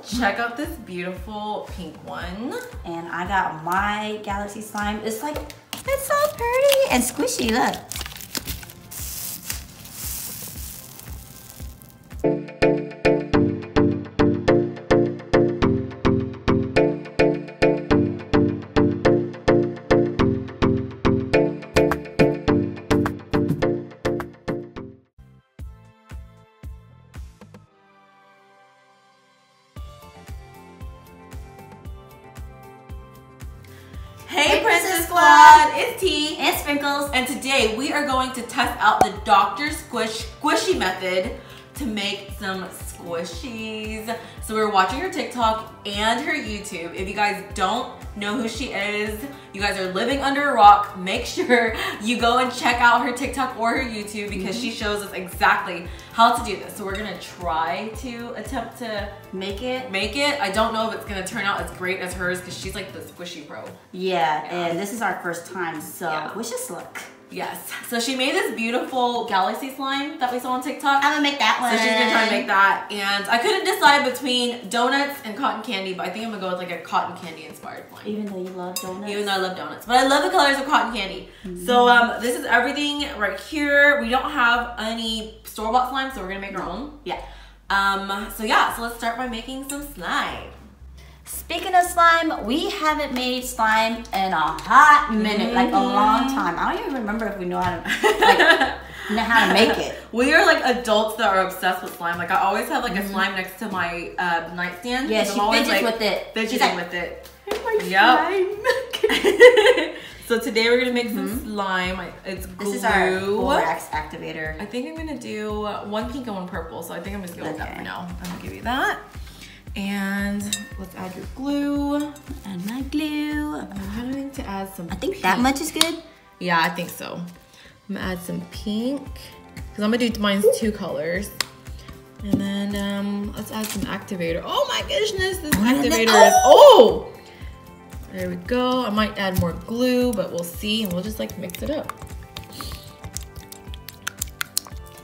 check out this beautiful pink one. And I got my galaxy slime. It's so pretty and squishy, look. Hey Princess Squad, it's T and Sprinkles, and today we are going to test out the Dr. Squishy method to make some squishies. So we're watching her TikTok and her YouTube. If you guys don't know who she is, you guys are living under a rock, make sure you go and check out her TikTok or her YouTube because she shows us exactly how to do this. So we're gonna try to attempt to make it. I don't know if it's gonna turn out as great as hers because she's like the squishy pro. Yeah, and this is our first time, so wish us luck. Yes. So she made this beautiful galaxy slime that we saw on TikTok. I'm gonna make that one. So she's gonna try to make that. And I couldn't decide between donuts and cotton candy, but I think I'm gonna go with like a cotton candy inspired slime. Even though you love donuts? Even though I love donuts. But I love the colors of cotton candy. So this is everything right here. We don't have any store-bought slime, so we're gonna make our own. Yeah. So let's start by making some slime. Speaking of slime, we haven't made slime in a hot minute, like a long time. I don't even remember if we know how to make it. We are like adults that are obsessed with slime. Like I always have like a slime next to my nightstand. Yeah, she fidgets with it. Fidgeting with it. Yep. So today we're gonna make some slime. It's glue. This is our borax activator. I think I'm gonna do one pink and one purple. So I think I'm just gonna go with that for now. I'm gonna give you that. And let's add your glue. Add my glue. I'm having to add some pink. That much is good? Yeah, I think so. I'm gonna add some pink because I'm gonna do mine's two colors. And then let's add some activator. Oh my goodness, this activator is, there we go. I might add more glue, but we'll see, and we'll just like mix it up.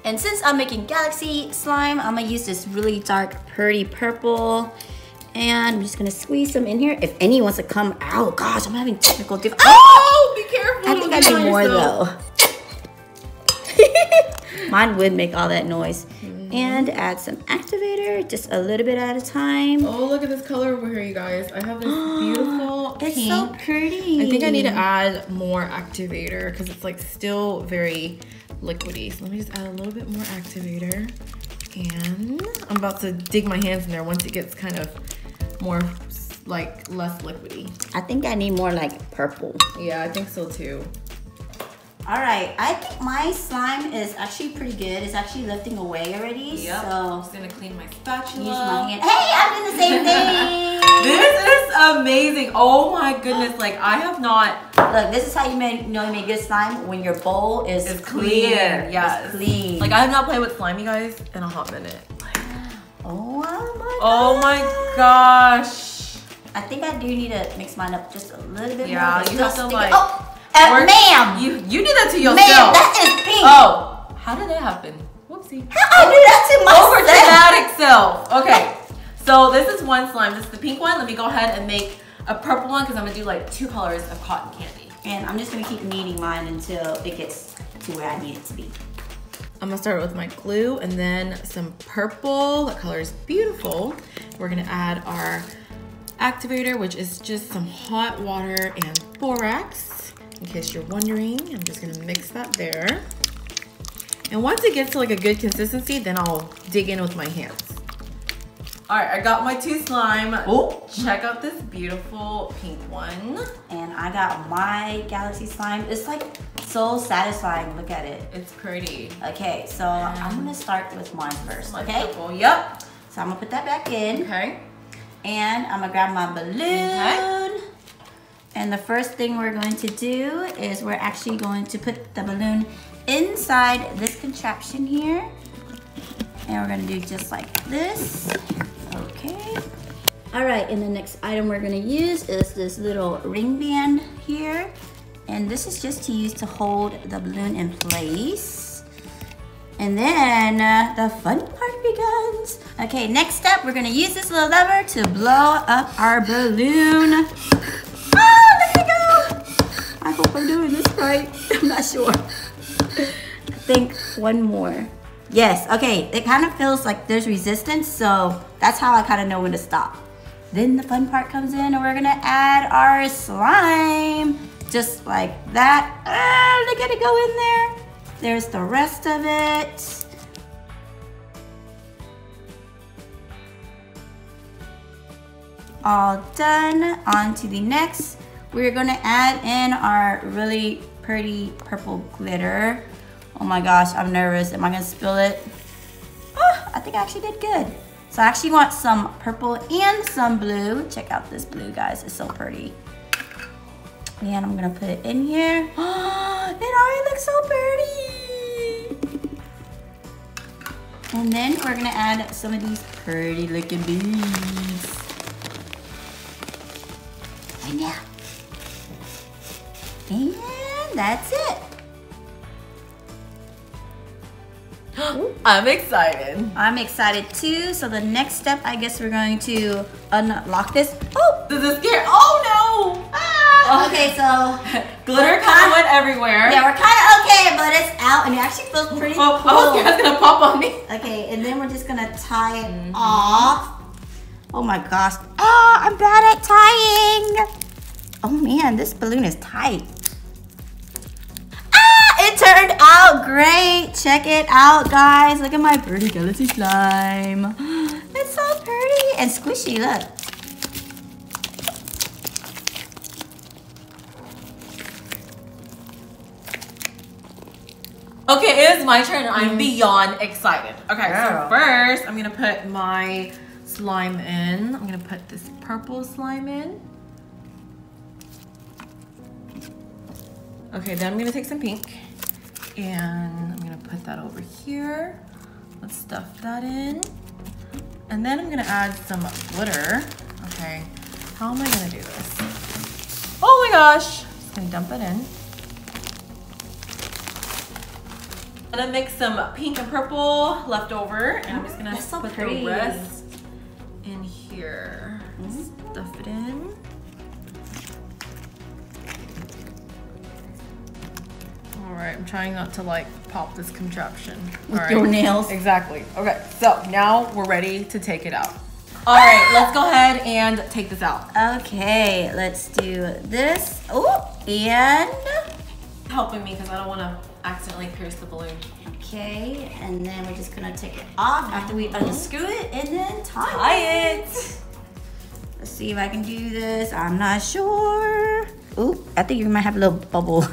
And since I'm making galaxy slime, I'm gonna use this really dark, pretty purple. And I'm just gonna squeeze some in here. If anyone wants to come out, gosh, I'm having technical difficulties. Oh, be careful. I think I need more though. Mine would make all that noise. And add some activator, just a little bit at a time. Oh, look at this color over here, you guys. I have this beautiful pink. It's so pretty. I think I need to add more activator because it's like still very liquidy. So let me just add a little bit more activator. And I'm about to dig my hands in there once it gets kind of more like less liquidy. I think I need more like purple. Yeah, I think so too. All right, I think my slime is actually pretty good. It's actually lifting away already. Yep. So I'm just gonna clean my spatula. Use my hand. Hey, I'm doing the same thing. This is amazing. Oh my goodness, like I have not. Look, this is how you know you make good slime, when your bowl is clear. Yes. It's clean. Like I have not played with slime, you guys, in a hot minute. Oh my gosh. Oh my gosh. I think I do need to mix mine up just a little bit more. Yeah, you have to like. Ma'am! You did that to yourself. Ma'am, that is pink. Oh, how did that happen? Whoopsie. How I do that to myself? Over dramatic self. Okay, so this is one slime. This is the pink one. Let me go ahead and make a purple one because I'm gonna do like two colors of cotton candy. And I'm just gonna keep kneading mine until it gets to where I need it to be. I'm gonna start with my glue and then some purple. That color is beautiful. We're gonna add our activator, which is just some hot water and borax. In case you're wondering, I'm just gonna mix that there. And once it gets to like a good consistency, then I'll dig in with my hands. All right, I got my two slime. Oh, check out this beautiful pink one. And I got my galaxy slime. It's like so satisfying, look at it. It's pretty. Okay, so I'm gonna start with mine first, okay? Purple. Yep. So I'm gonna put that back in. Okay. And I'm gonna grab my balloon. Okay. And the first thing we're going to do is we're actually going to put the balloon inside this contraption here. And we're gonna do just like this. Okay. All right, and the next item we're gonna use is this little ring band here. And this is just to use to hold the balloon in place. And then the fun part party begins. Okay, next step, we're gonna use this little lever to blow up our balloon. Ah, look at it go. I hope I'm doing this right. I'm not sure. I think one more. Yes, okay, it kind of feels like there's resistance, so that's how I kind of know when to stop. Then the fun part comes in and we're gonna add our slime. Just like that. Ah, look at it go in there. There's the rest of it. All done. On to the next. We're gonna add in our really pretty purple glitter. Oh my gosh, I'm nervous. Am I gonna spill it? Oh, I think I actually did good. So I actually want some purple and some blue. Check out this blue, guys. It's so pretty. And I'm gonna put it in here. Oh, it already looks so pretty. And then we're gonna add some of these pretty looking beads. And yeah. And that's it. I'm excited. I'm excited too. So the next step, I guess we're going to unlock this. Oh! This is scary. Oh no! Ah! Okay, so glitter kind of went everywhere. Yeah, we're kind of okay, but it's out and it actually feels pretty cool. I was scared it's gonna pop on me. Okay, and then we're just gonna tie it off. Oh my gosh. Ah, I'm bad at tying. Oh man, this balloon is tight. It turned out great. Check it out, guys. Look at my pretty galaxy slime. It's so pretty and squishy, look. Okay, it is my turn. I'm beyond excited. Okay, so first I'm gonna put my slime in. I'm gonna put this purple slime in. Okay, then I'm gonna take some pink. And I'm gonna put that over here. Let's stuff that in. And then I'm gonna add some glitter. Okay, how am I gonna do this? Oh my gosh, just gonna dump it in. I'm gonna mix some pink and purple left over, and I'm just gonna put the rest in here. Stuff it in. Alright, I'm trying not to like pop this contraption. With your nails. Exactly. Okay, so now we're ready to take it out. Alright, let's go ahead and take this out. Okay, let's do this. Oh, and helping me because I don't want to accidentally pierce the balloon. Okay, and then we're just gonna take it off after we unscrew it and then tie it. Let's see if I can do this. I'm not sure. Oh, I think you might have a little bubble.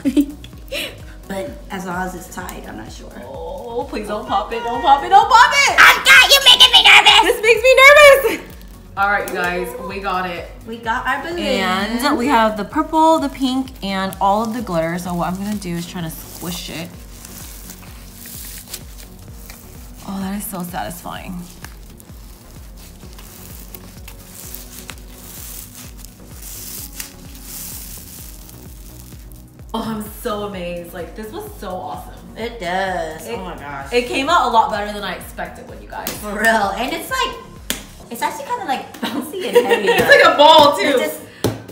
But as long as it's tied, I'm not sure. Oh, please don't pop it, don't pop it, don't pop it! I got you making me nervous! This makes me nervous! Alright, you guys, we got it. We got our balloon. And we have the purple, the pink, and all of the glitter. So what I'm gonna do is try to squish it. Oh, that is so satisfying. Oh, I'm so amazed. Like, this was so awesome. It does. Oh my gosh. It came out a lot better than I expected with you guys. For real. And it's like, it's actually kind of like bouncy and heavy. It's like a ball too. Just,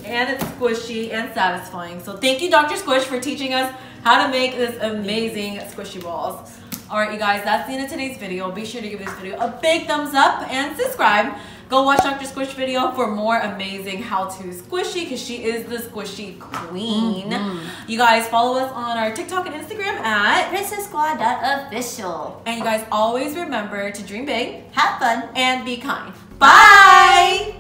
and it's squishy and satisfying. So thank you, Dr. Squish, for teaching us how to make this amazing squishy balls. All right, you guys, that's the end of today's video. Be sure to give this video a big thumbs up and subscribe. Go watch Dr. Squish video for more amazing how-to squishy, because she is the squishy queen. You guys follow us on our TikTok and Instagram at PrincessSquad.official. And you guys always remember to dream big, have fun, and be kind. Bye!